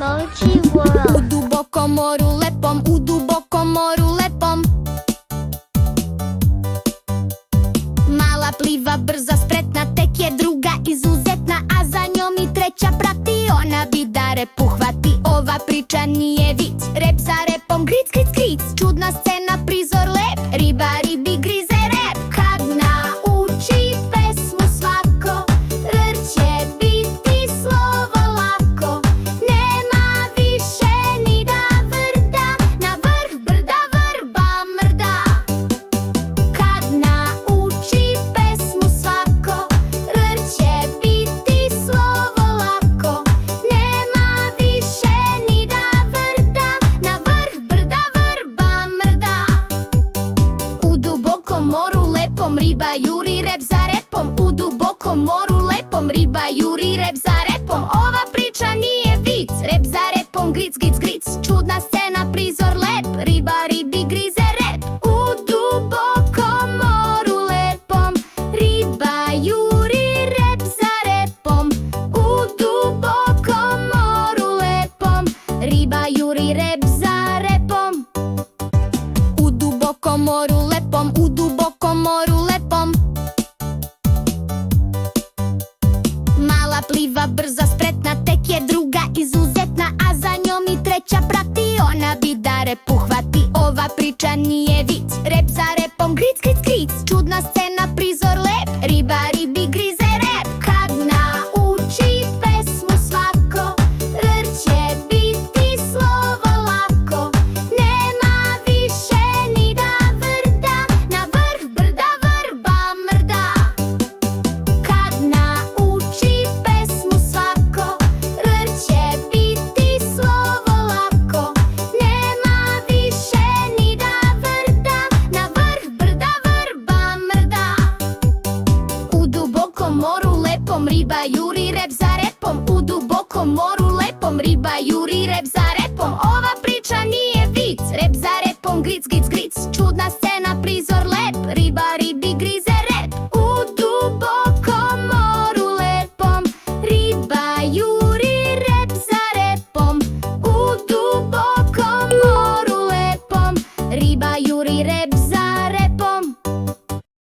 Emoji World. U dubokom moru lepom, u dubokom moru lepom. Mala pliva, brza, spretna, tek je druga izuzetna, a za njom i treća prati. Ona bi da rep uhvati, ova priča nije vic. Rep za repom, gric, gric, gric, čudna scena, prizor lep. Riba ribi grize rep. Kad nauči pesmu svako, R će biti slovo lako. Nema više ni da vrda, na vrh brda vrba mrda. Kad nauči pesmu svako, R će biti slovo lako. Nema više ni da vrda, na vrh brda vrba mrda. U dubokom moru lepom riba juri rep za repom. U dubokom moru lepom riba juri rep za repom. Ova priča nije vic. Rep za repom, gric, gric, gric, čudna scena, prizor lep. Riba ribi grize rep. U dubokom moru lepom riba juri rep za repom. U dubokom moru lepom riba juri rep za repom. U dubokom moru lepom, u dubokom moru lepom. Mala pliva, brza, spretna, tek je druga izuzetna, a za njom i treća prati. Ona bi da rep uhvati, ova priča nije vic. Rep za repom, gric, gric, gric, čudna scena, prizor lep. Riba ribi grize rep. Kad nauči pesmu svako, R će biti slovo lako. Nema više ni da vrda, na vrh brda vrba mrda. Kad nauči pesmu svako, R će biti slovo lako. Nema više ni da vrda, na vrh brda vrba mrda. U dubokom moru lepom riba juri rep za repom. U dubokom moru lepom riba juri rep za repom. Ova priča nije vic. Rep za repom, gric, gric, gric, čudna scena, prizor lep. Riba ribi